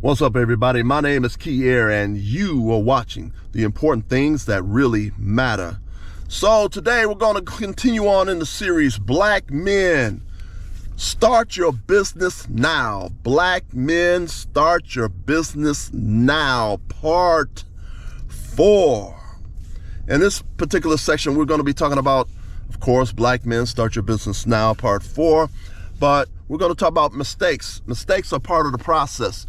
What's up, everybody? My name is Kier, and you are watching the important things that really matter. So today we're going to continue on in the series, Black Men, Start Your Business Now. Black Men, Start Your Business Now, Part 4. In this particular section, we're going to be talking about, of course, Black Men, Start Your Business Now, Part 4. But we're going to talk about mistakes. Mistakes are part of the process.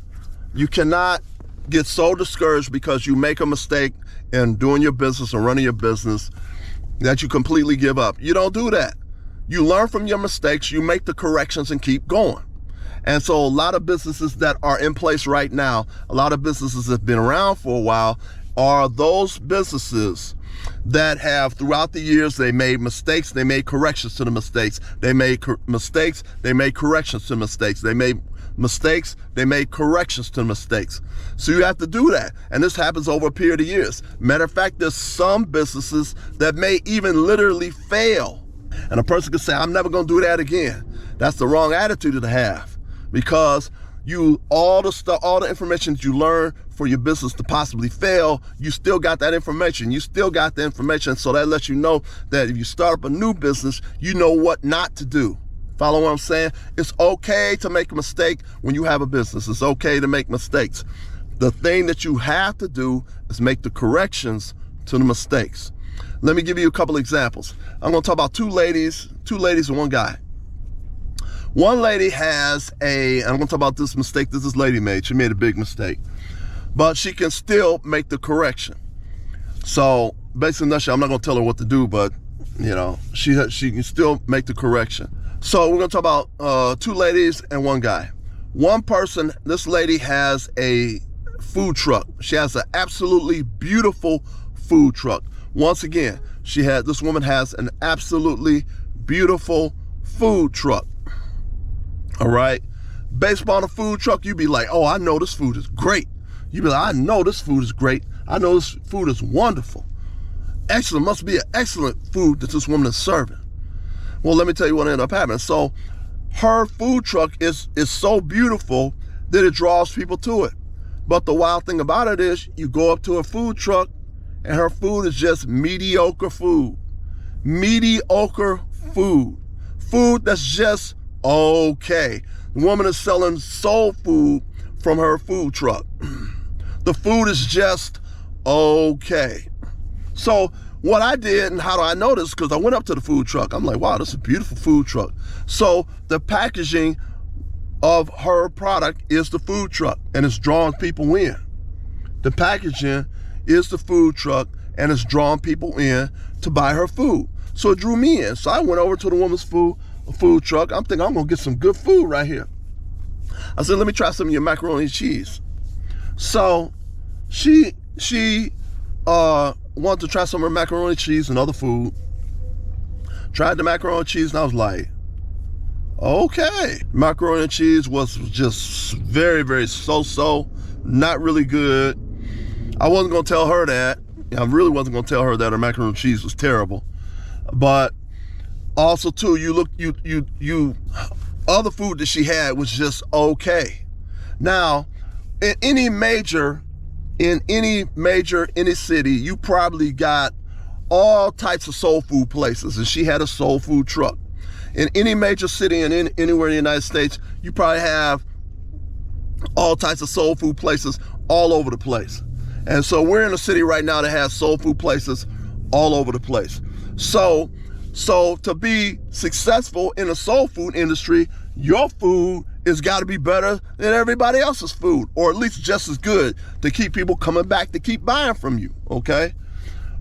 You cannot get so discouraged because you make a mistake in doing your business or running your business that you completely give up. You don't do that. You learn from your mistakes, you make the corrections and keep going. And so a lot of businesses that are in place right now, a lot of businesses that have been around for a while, are those businesses that have throughout the years, they made mistakes, they made corrections to the mistakes. They made mistakes, they made corrections to mistakes. They made mistakes, they made corrections to mistakes. So you have to do that. And this happens over a period of years. Matter of fact, there's some businesses that may even literally fail. And a person could say, I'm never going to do that again. That's the wrong attitude to have, because all the information that you learn for your business to possibly fail, you still got that information. You still got the information. So that lets you know that if you start up a new business, you know what not to do. Follow what I'm saying? It's okay to make a mistake when you have a business. It's okay to make mistakes. The thing that you have to do is make the corrections to the mistakes. Let me give you a couple examples. I'm going to talk about two ladies and one guy. One lady has I'm going to talk about this mistake that this lady made. She made a big mistake, but she can still make the correction. So basically, I'm not going to tell her what to do, but she can still make the correction. So we're going to talk about two ladies and one guy. One person, this lady has a food truck. She has an absolutely beautiful food truck. Once again, this woman has an absolutely beautiful food truck. All right. Based upon a food truck, you'd be like, oh, I know this food is great. You'd be like, I know this food is great. I know this food is wonderful. Excellent. Must be an excellent food that this woman is serving. Well, let me tell you what ended up happening. So her food truck is so beautiful that it draws people to it. But the wild thing about it is you go up to her food truck and her food is just mediocre food. Mediocre food. Food that's just okay. The woman is selling soul food from her food truck. The food is just okay. So what I did, and how do I know this? Because I went up to the food truck. I'm like, wow, this is a beautiful food truck. So the packaging of her product is the food truck, and it's drawing people in. The packaging is the food truck, and it's drawing people in to buy her food. So it drew me in. So I went over to the woman's food truck. I'm thinking, I'm going to get some good food right here. I said, let me try some of your macaroni and cheese. So she wanted to try some of her macaroni and cheese and other food. Tried the macaroni and cheese, and I was like, okay. Macaroni and cheese was just very, very so-so, not really good. I wasn't going to tell her that. I really wasn't going to tell her that her macaroni and cheese was terrible. But also, too, other food that she had was just okay. Now, in any city, you probably got all types of soul food places, and she had a soul food truck. In any major city and anywhere in the United States, you probably have all types of soul food places all over the place. And so we're in a city right now that has soul food places all over the place. So to be successful in the soul food industry, your food has got to be better than everybody else's food, or at least just as good, to keep people coming back to keep buying from you, okay?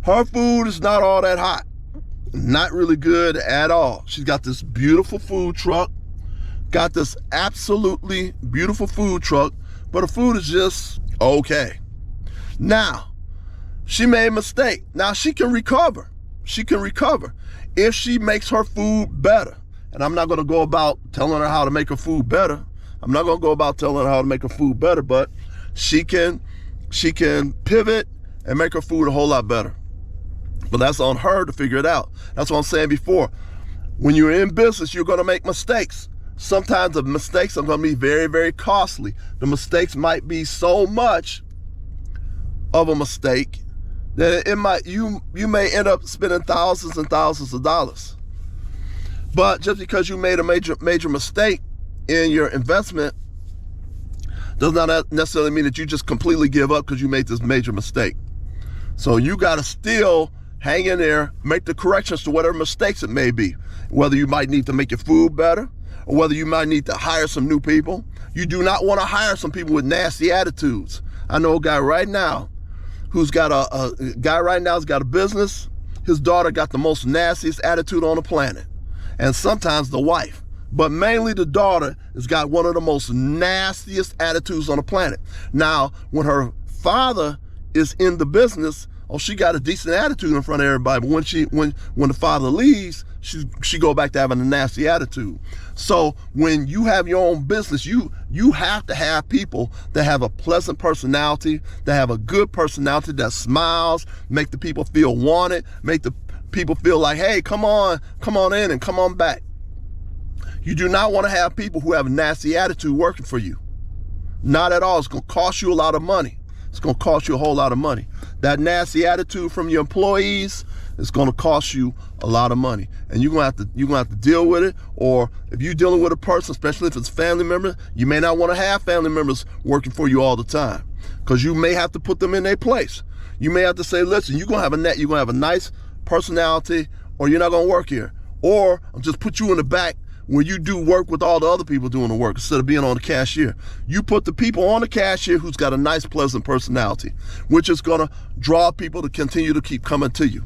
Her food is not all that hot. Not really good at all. She's got this beautiful food truck, got this absolutely beautiful food truck, but her food is just okay. Now, she made a mistake. Now, she can recover. She can recover if she makes her food better. And I'm not going to go about telling her how to make her food better. I'm not going to go about telling her how to make her food better, but she can pivot and make her food a whole lot better. But that's on her to figure it out. That's what I'm saying before. When you're in business, you're going to make mistakes. sometimes the mistakes are going to be very, very costly. The mistakes might be so much of a mistake that you may end up spending thousands and thousands of dollars. But just because you made a major mistake in your investment does not necessarily mean that you just completely give up because you made this major mistake. So you got to still hang in there, make the corrections to whatever mistakes it may be. Whether you might need to make your food better, or whether you might need to hire some new people. You do not want to hire some people with nasty attitudes. I know a guy right now who's got who's got a business. His daughter got the most nastiest attitude on the planet. And sometimes the wife, but mainly the daughter has got one of the most nastiest attitudes on the planet. Now, when her father is in the business, she got a decent attitude in front of everybody. But when the father leaves, she go back to having a nasty attitude. So when you have your own business, you have to have people that have a pleasant personality, that have a good personality, that smiles, make the people feel wanted, make the people feel like, hey, come on in and come on back. You do not want to have people who have a nasty attitude working for you. Not at all. It's going to cost you a lot of money. It's going to cost you a whole lot of money. That nasty attitude from your employees is going to cost you a lot of money, and you're going to have to deal with it. Or if you're dealing with a person, especially if it's a family member, you may not want to have family members working for you all the time because you may have to put them in their place. You may have to say, listen, you're going to have a nice personality, or you're not going to work here, or I'll just put you in the back when you do work with all the other people doing the work instead of being on the cashier. You put the people on the cashier who's got a nice, pleasant personality, which is going to draw people to continue to keep coming to you.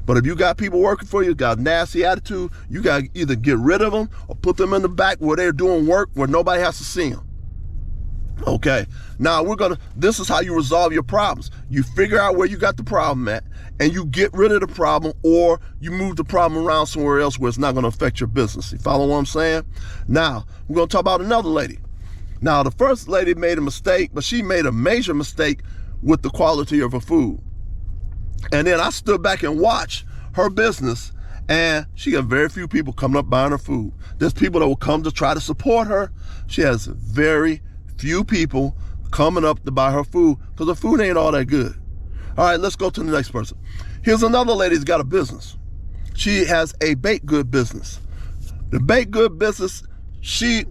But if you got people working for you, got a nasty attitude, you got to either get rid of them or put them in the back where they're doing work where nobody has to see them. Okay, now this is how you resolve your problems. You figure out where you got the problem at, and you get rid of the problem, or you move the problem around somewhere else where it's not going to affect your business. You follow what I'm saying? Now, we're going to talk about another lady. Now, the first lady made a mistake, but she made a major mistake with the quality of her food. And then I stood back and watched her business, and she got very few people coming up buying her food. There's people that will come to try to support her. She has very few people coming up to buy her food because her food ain't all that good. All right, let's go to the next person. Here's another lady who's got a business. She has a baked good business. The baked good business, she's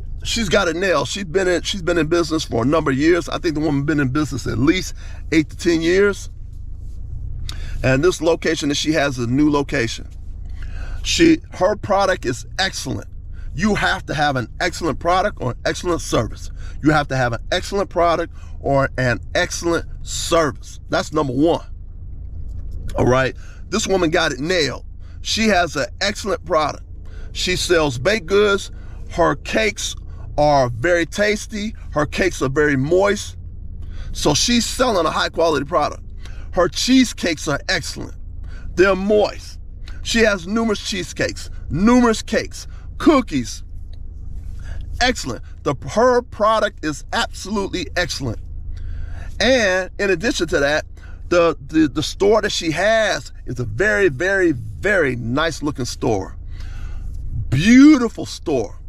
got it nailed. She's been in business for a number of years. I think the woman been in business at least 8 to 10 years. And this location that she has is a new location. Her product is excellent. You have to have an excellent product or an excellent service. You have to have an excellent product or an excellent service. That's number one. All right. This woman got it nailed. She has an excellent product. She sells baked goods. Her cakes are very tasty. Her cakes are very moist. So she's selling a high quality product. Her cheesecakes are excellent. They're moist. She has numerous cheesecakes, numerous cakes, cookies. Excellent. Her product is absolutely excellent. And in addition to that, the store that she has is a very, very, very nice looking store. Beautiful store.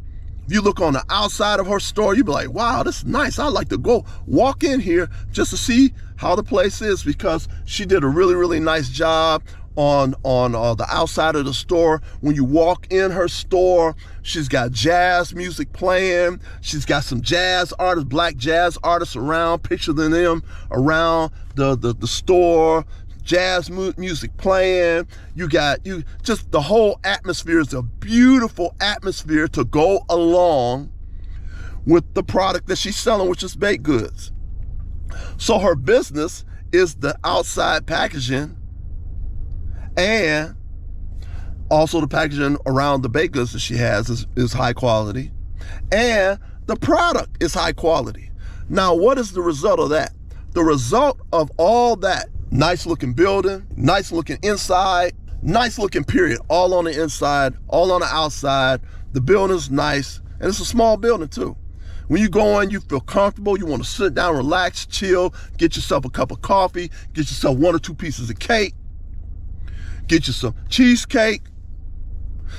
If you look on the outside of her store, you'll be like, wow, this is nice. I'd like to go walk in here just to see how the place is, because she did a really, really nice job on the outside of the store. When you walk in her store, she's got jazz music playing. She's got some jazz artists, black jazz artists around, picturing them around the store, jazz music playing. Just the whole atmosphere is a beautiful atmosphere to go along with the product that she's selling, which is baked goods. So her business is the outside packaging, and also the packaging around the baked goods that she has is high quality, and the product is high quality. Now, what is the result of that? The result of all that, nice looking building, nice looking inside, nice looking period, all on the inside, all on the outside. The building's nice, and it's a small building too. When you go in, you feel comfortable. You want to sit down, relax, chill, get yourself a cup of coffee, get yourself 1 or 2 pieces of cake, get you some cheesecake.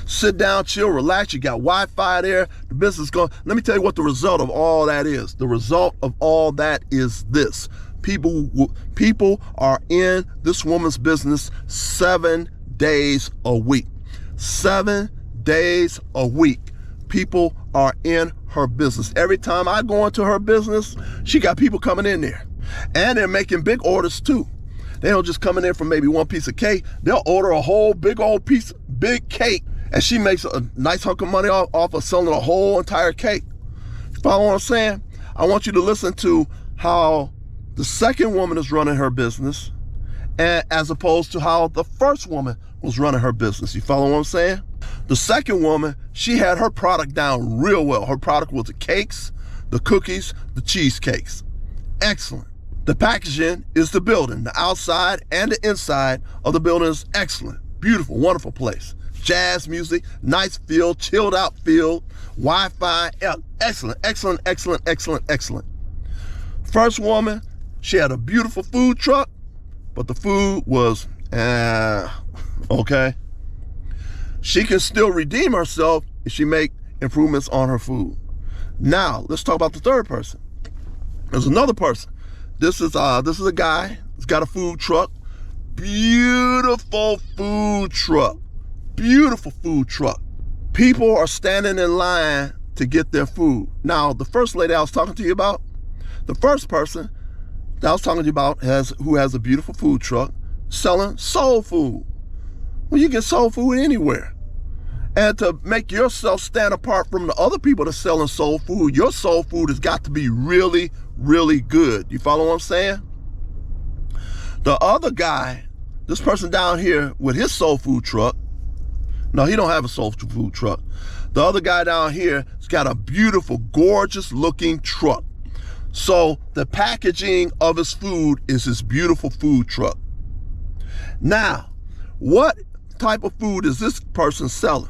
Sit down, chill, relax. You got Wi-Fi there. The business is going. Let me tell you what the result of all that is. The result of all that is this. People are in this woman's business 7 days a week. 7 days a week. People are in her business. Every time I go into her business, she got people coming in there. And they're making big orders too. They don't just come in there for maybe one piece of cake. They'll order a whole big cake, and she makes a nice hunk of money off of selling a whole entire cake. Follow what I'm saying? I want you to listen to how the second woman is running her business, and as opposed to how the first woman was running her business. You follow what I'm saying? The second woman, she had her product down real well. Her product was the cakes, the cookies, the cheesecakes. Excellent. The packaging is the building. The outside and the inside of the building is excellent. Beautiful, wonderful place. Jazz music, nice feel, chilled out feel, Wi-Fi, excellent, excellent, excellent, excellent, excellent. First woman, she had a beautiful food truck, but the food was, okay. She can still redeem herself if she make improvements on her food. Now, let's talk about the third person. There's another person. This is a guy. He's got a food truck. Beautiful food truck. Beautiful food truck. People are standing in line to get their food. Now, the first lady I was talking to you about, the first person that I was talking to you about who has a beautiful food truck selling soul food. Well, you get soul food anywhere. And to make yourself stand apart from the other people that are selling soul food, your soul food has got to be really, really good. You follow what I'm saying? The other guy, this person down here with his soul food truck, no, he don't have a soul food truck. The other guy down here has got a beautiful, gorgeous looking truck. So the packaging of his food is his beautiful food truck. Now, what type of food is this person selling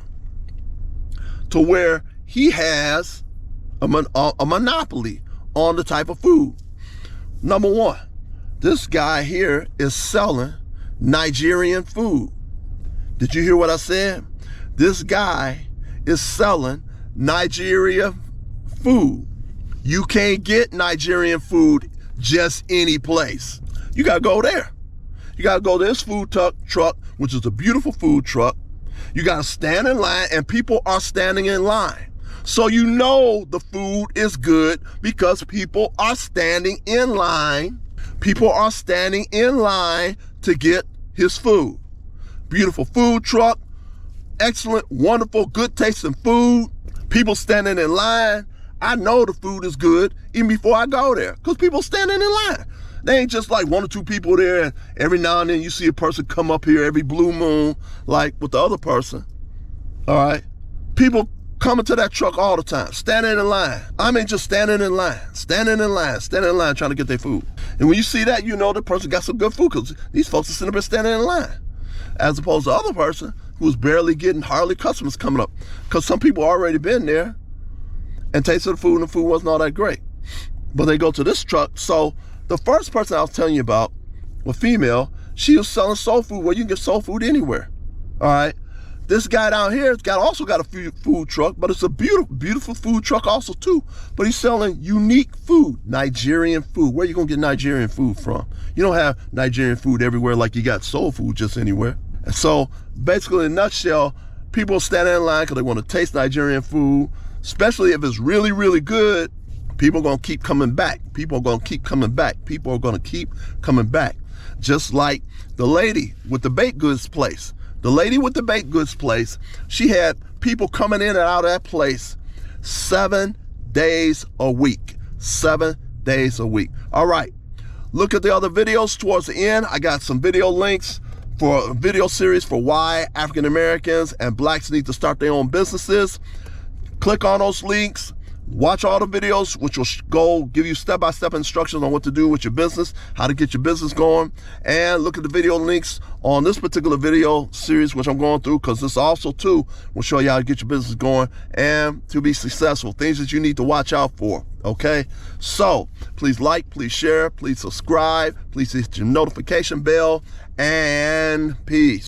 to where he has a monopoly on the type of food? Number one, this guy here is selling Nigerian food. Did you hear what I said? This guy is selling Nigeria food. You can't get Nigerian food just any place. You gotta go there. You gotta go to this food truck, which is a beautiful food truck. You gotta stand in line, and people are standing in line. So you know the food is good because people are standing in line. People are standing in line to get his food. Beautiful food truck, excellent, wonderful, good tasting food. People standing in line. I know the food is good even before I go there because people standing in line. They ain't just like one or two people there, and every now and then you see a person come up here every blue moon like with the other person. All right? People coming to that truck all the time, standing in line. I mean, just standing in line trying to get their food. And when you see that, you know the person got some good food because these folks are sitting there standing in line. As opposed to the other person who's barely getting hardly customers coming up because some people already been there and tasted the food, and the food wasn't all that great. But they go to this truck. So the first person I was telling you about, a female, she was selling soul food. Well, you can get soul food anywhere. All right. This guy down here has also got a food truck, but it's a beautiful, beautiful food truck also too. But he's selling unique food, Nigerian food. Where you gonna get Nigerian food from? You don't have Nigerian food everywhere like you got soul food just anywhere. And so basically in a nutshell, people standing in line because they want to taste Nigerian food, especially if it's really, really good. People are going to keep coming back. People are going to keep coming back. People are going to keep coming back. Just like the lady with the baked goods place. The lady with the baked goods place, she had people coming in and out of that place 7 days a week. 7 days a week. All right. Look at the other videos towards the end. I got some video links for a video series for why African Americans and blacks need to start their own businesses. Click on those links. Watch all the videos, which will give you step-by-step instructions on what to do with your business, how to get your business going, and look at the video links on this particular video series, which I'm going through, because this also, too, will show you how to get your business going and to be successful, things that you need to watch out for, okay? So, please like, please share, please subscribe, please hit your notification bell, and peace.